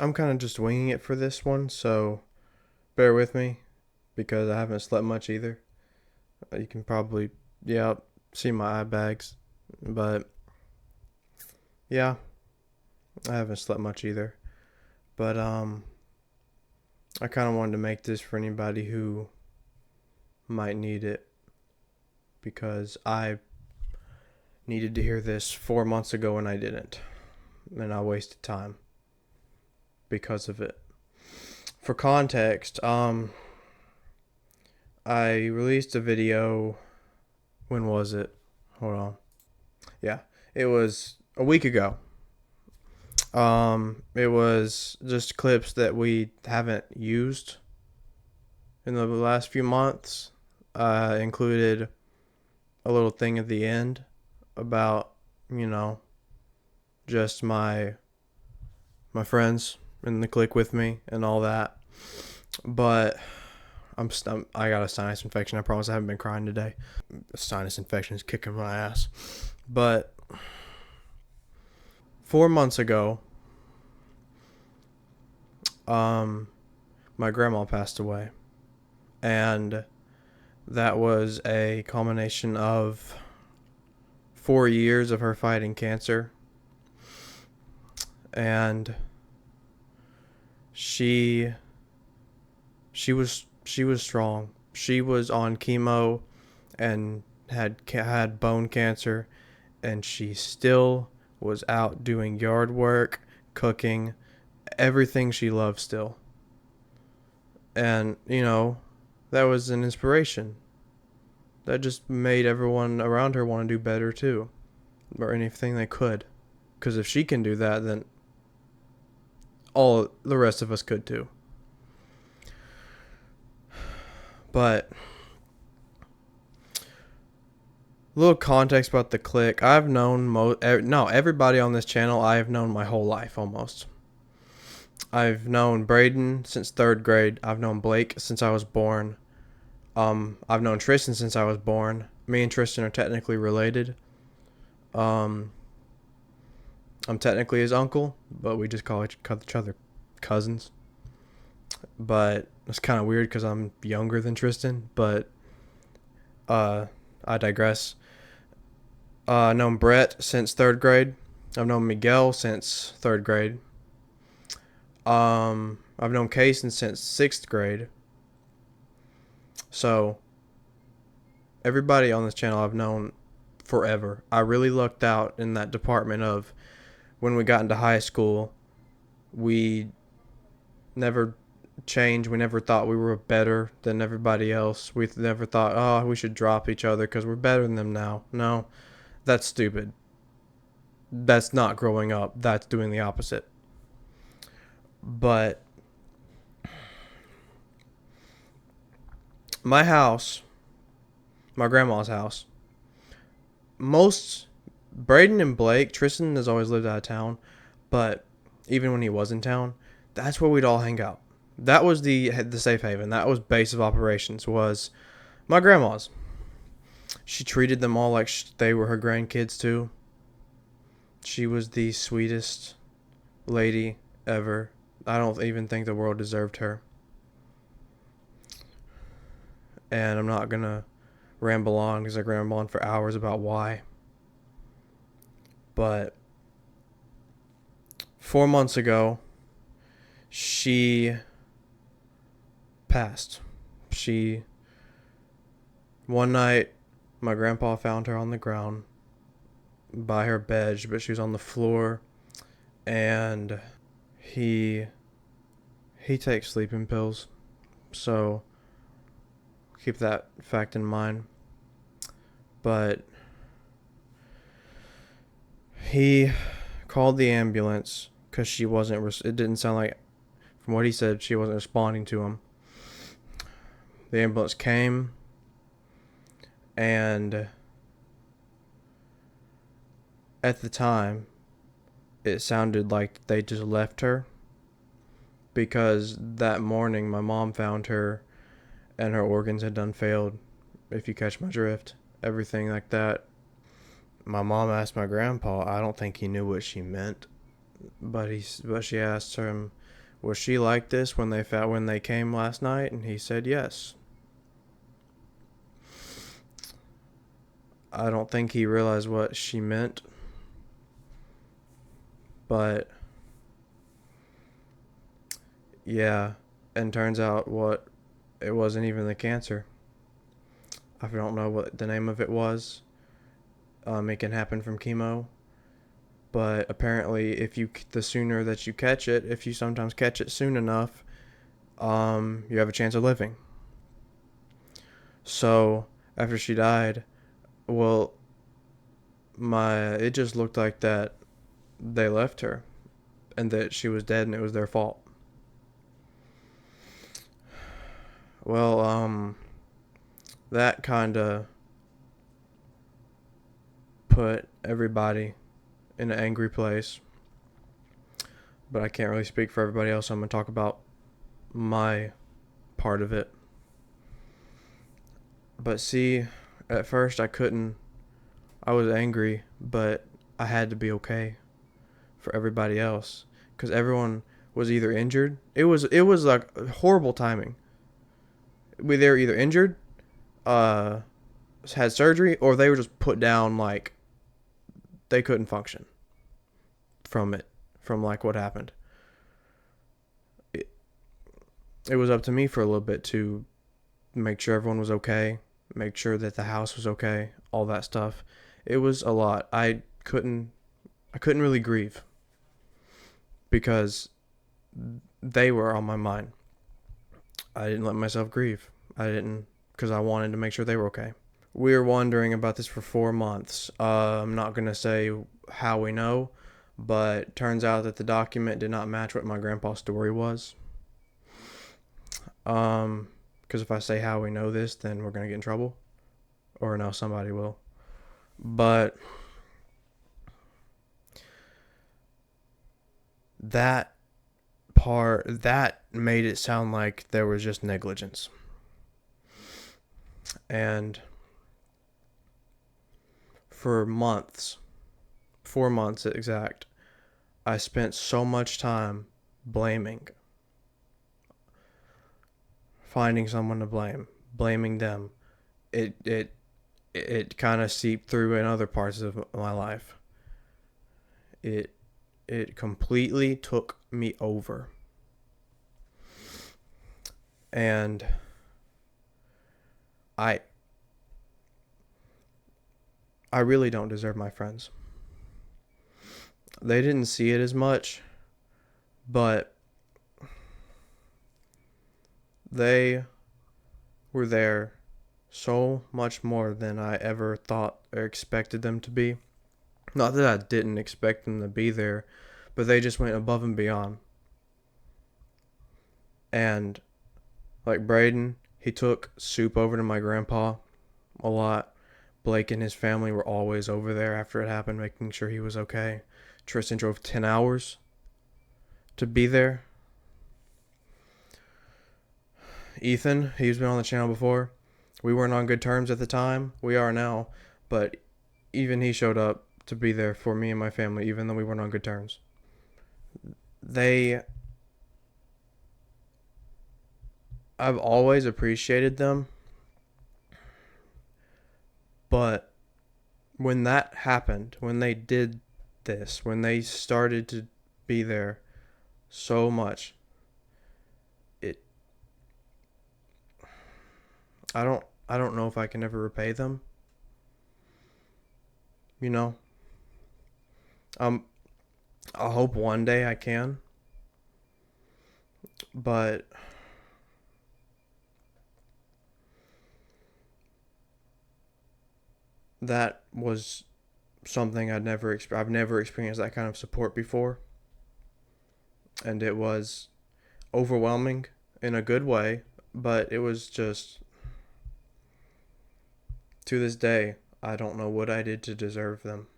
I'm kind of just winging it for this one, so bear with me because I haven't slept much either. You can probably, yeah, see my eye bags, but yeah, I haven't slept much either. But I kind of wanted to make this for anybody who might need it because I needed to hear this 4 months ago and I didn't, and I wasted time because of it. For context, I released a video. When was it? Hold on. Yeah, it was a week ago. It was just clips that we haven't used in the last few months. Included a little thing at the end about, you know, just my friends in the clique with me and all that. But I got a sinus infection. I promise I haven't been crying today. The sinus infection is kicking my ass. But 4 months ago, my grandma passed away, and that was a culmination of 4 years of her fighting cancer, and she was strong. She was on chemo and had bone cancer, and she still was out doing yard work, cooking, everything she loved still. And, that was an inspiration. That just made everyone around her want to do better too, or anything they could. Because if she can do that, then all the rest of us could too. But little context about the clique. I've known everybody on this channel. I have known my whole life almost. I've known Braden since third grade. I've known Blake since I was born. I've known Tristan since I was born. Me and Tristan are technically related. I'm technically his uncle, but we just call each other cousins. But it's kind of weird because I'm younger than Tristan. But I digress. I've known Brett since third grade. I've known Miguel since third grade. I've known Kason since sixth grade. So everybody on this channel I've known forever. I really lucked out in that department of when we got into high school. We never changed. We never thought we were better than everybody else. We never thought, oh, we should drop each other because we're better than them now. No, that's stupid. That's not growing up. That's doing the opposite. But my house, my grandma's house, Braden and Blake, Tristan has always lived out of town, but even when he was in town, that's where we'd all hang out. That was the safe haven. That was base of operations, was my grandma's. She treated them all like they were her grandkids too. She was the sweetest lady ever. I don't even think the world deserved her. And I'm not going to ramble on because I ramble on for hours about why. But 4 months ago, she passed. One night, my grandpa found her on the ground by her bed, but she was on the floor, and he takes sleeping pills, so keep that fact in mind. But he called the ambulance because she wasn't. It didn't sound like, from what he said, she wasn't responding to him. The ambulance came, and at the time, it sounded like they just left her, because that morning my mom found her and her organs had done failed, if you catch my drift. Everything like that. My mom asked my grandpa. I don't think he knew what she meant, but she asked him, Was she like this when they came last night? And he said yes. I don't think he realized what she meant, but yeah, and turns out it wasn't even the cancer. I don't know what the name of it was. It can happen from chemo, but apparently, the sooner that you catch it, if you sometimes catch it soon enough, you have a chance of living. So after she died, well, it just looked like that they left her, and that she was dead, and it was their fault. Well, that kind of put everybody in an angry place. But I can't really speak for everybody else, so I'm going to talk about my part of it. But see, at first I was angry, but I had to be okay for everybody else. Because everyone was either injured. It was like horrible timing. They were either injured, had surgery, or they were just put down like they couldn't function from like what happened. It was up to me for a little bit to make sure everyone was okay, make sure that the house was okay, all that stuff. It was a lot. I couldn't really grieve because they were on my mind. I didn't let myself grieve. Because I wanted to make sure they were okay. We were wondering about this for 4 months. I'm not going to say how we know, but turns out that the document did not match what my grandpa's story was. Because if I say how we know this, then we're going to get in trouble. Or no, somebody will. But that made it sound like there was just negligence. And for months, 4 months exact, I spent so much time finding someone to blaming them. It kind of seeped through in other parts of my life. It completely took me over. And I really don't deserve my friends. They didn't see it as much, but they were there so much more than I ever thought or expected them to be. Not that I didn't expect them to be there, but they just went above and beyond. And like Braden, he took soup over to my grandpa a lot. Blake and his family were always over there after it happened, making sure he was okay. Tristan drove 10 hours to be there. Ethan, he's been on the channel before. We weren't on good terms at the time. We are now. But even he showed up to be there for me and my family, even though we weren't on good terms. I've always appreciated them. But when that happened, when they did this, when they started to be there so much, I don't know if I can ever repay them. You know? I hope one day I can. But that was something I've never experienced that kind of support before. And it was overwhelming in a good way, but it was just, to this day, I don't know what I did to deserve them.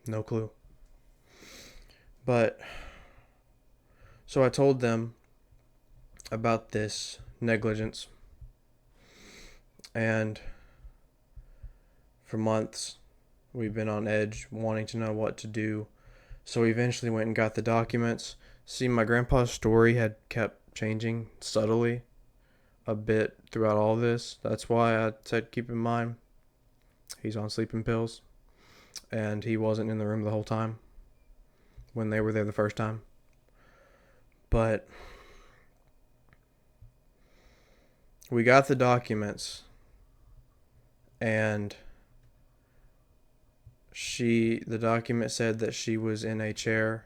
No clue. But so I told them about this negligence, and for months we've been on edge wanting to know what to do. So we eventually went and got the documents. See, my grandpa's story had kept changing subtly a bit throughout all this. That's why I said keep in mind he's on sleeping pills and he wasn't in the room the whole time when they were there the first time. But we got the documents and the document said that she was in a chair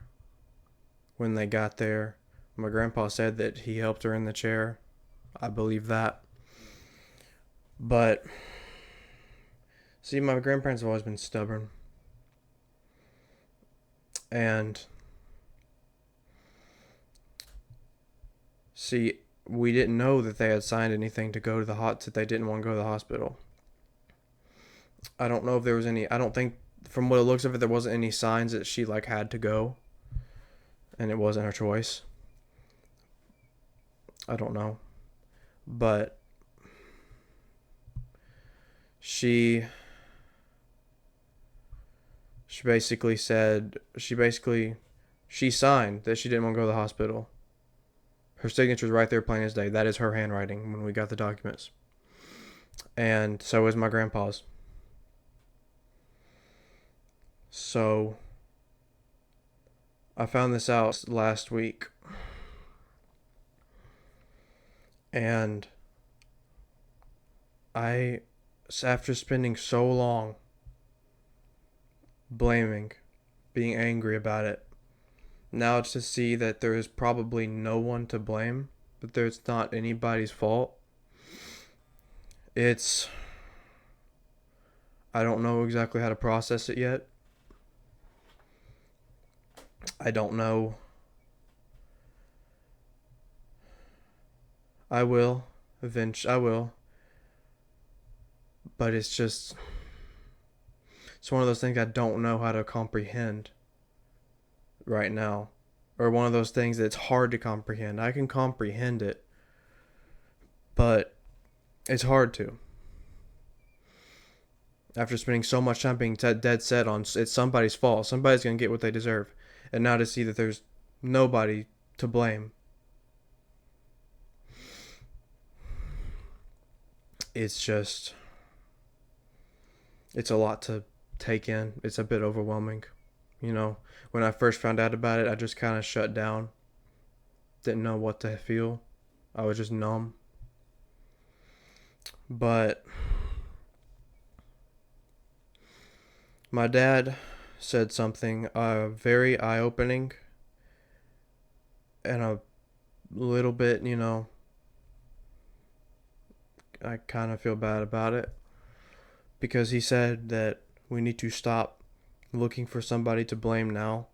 when they got there. My grandpa said that he helped her in the chair. I believe that. But see, my grandparents have always been stubborn. And see, we didn't know that they had signed anything to go to that they didn't want to go to the hospital. I don't know if there was any. I don't think, from what it looks of it, there wasn't any signs that she had to go, and it wasn't her choice. I don't know, but she basically said she signed that she didn't want to go to the hospital. Her signature's right there, plain as day. That is her handwriting when we got the documents, and so is my grandpa's. So I found this out last week, and after spending so long blaming, being angry about it, now it's to see that there is probably no one to blame, that there's not anybody's fault. I don't know exactly how to process it yet. I don't know. I will. Eventually, I will. But it's one of those things I don't know how to comprehend right now. Or one of those things that's hard to comprehend. I can comprehend it, but it's hard to. After spending so much time being dead set on it's somebody's fault, somebody's going to get what they deserve. And now to see that there's nobody to blame. It's a lot to take in. It's a bit overwhelming. When I first found out about it, I just kind of shut down. Didn't know what to feel. I was just numb. But my dad said something very eye-opening and a little bit, I kind of feel bad about it, because he said that we need to stop looking for somebody to blame now.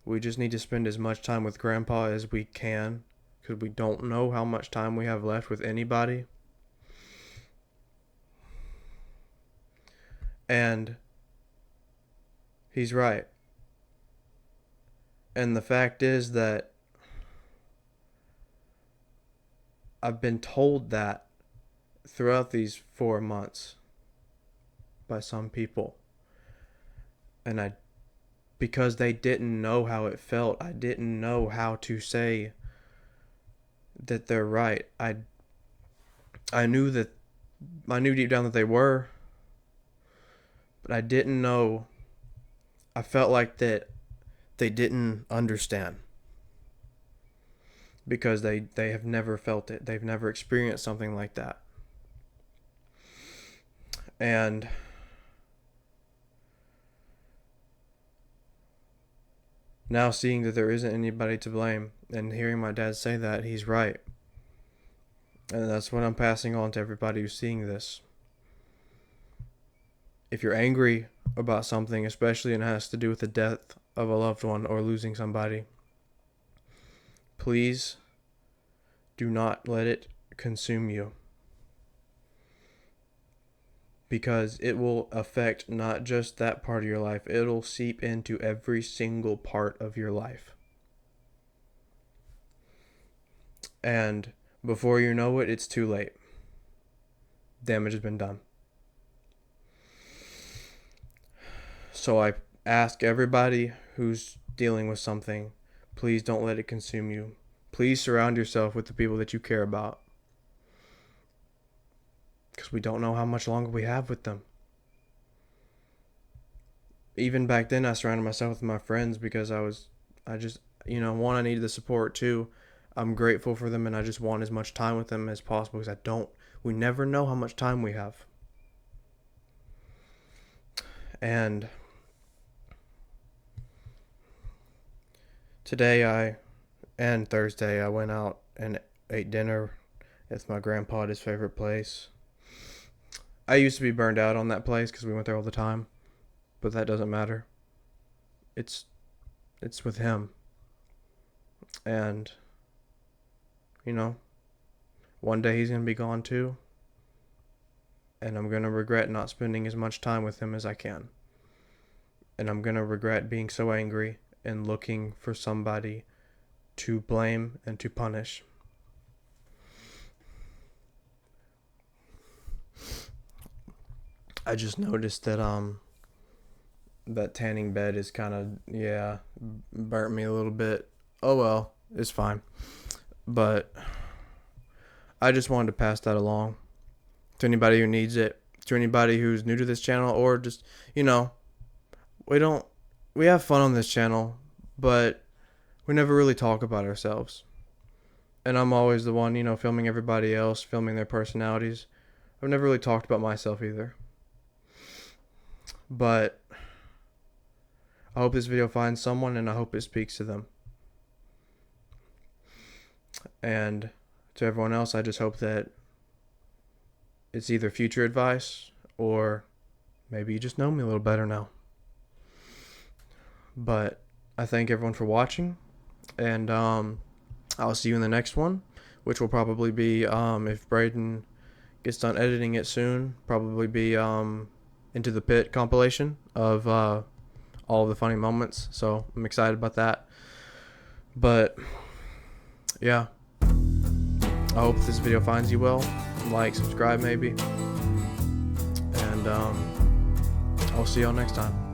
We just need to spend as much time with Grandpa as we can, because we don't know how much time we have left with anybody. And he's right. And the fact is that I've been told that throughout these 4 months by some people. And because they didn't know how it felt, I didn't know how to say that they're right. I knew deep down that they were, but I didn't know. I felt like that they didn't understand, because they have never felt it. They've never experienced something like that. And now seeing that there isn't anybody to blame, and hearing my dad say that, he's right. And that's what I'm passing on to everybody who's seeing this. If you're angry about something, especially and it has to do with the death of a loved one or losing somebody, please do not let it consume you, because it will affect not just that part of your life, it'll seep into every single part of your life. And before you know it, it's too late. Damage has been done. So I ask everybody who's dealing with something, please don't let it consume you. Please surround yourself with the people that you care about, because we don't know how much longer we have with them. Even back then, I surrounded myself with my friends because I just, one, I needed the support. Two, I'm grateful for them, and I just want as much time with them as possible, because we never know how much time we have. And today and Thursday, I went out and ate dinner at my grandpa at his favorite place. I used to be burned out on that place because we went there all the time, but that doesn't matter. It's with him. And, one day he's going to be gone too. And I'm going to regret not spending as much time with him as I can. And I'm going to regret being so angry and looking for somebody to blame and to punish. I just noticed that that tanning bed is kind of, burnt me a little bit. Oh well, it's fine. But I just wanted to pass that along to anybody who needs it, to anybody who's new to this channel, or just, we have fun on this channel, but we never really talk about ourselves. And I'm always the one, filming everybody else, filming their personalities. I've never really talked about myself either. But I hope this video finds someone, and I hope it speaks to them. And to everyone else, I just hope that it's either future advice, or maybe you just know me a little better now. But I thank everyone for watching, and I'll see you in the next one, which will probably be, if Braden gets done editing it soon, probably be Into the Pit compilation of all of the funny moments. So I'm excited about that. But yeah, I hope this video finds you well. Like, subscribe maybe, and I'll see y'all next time.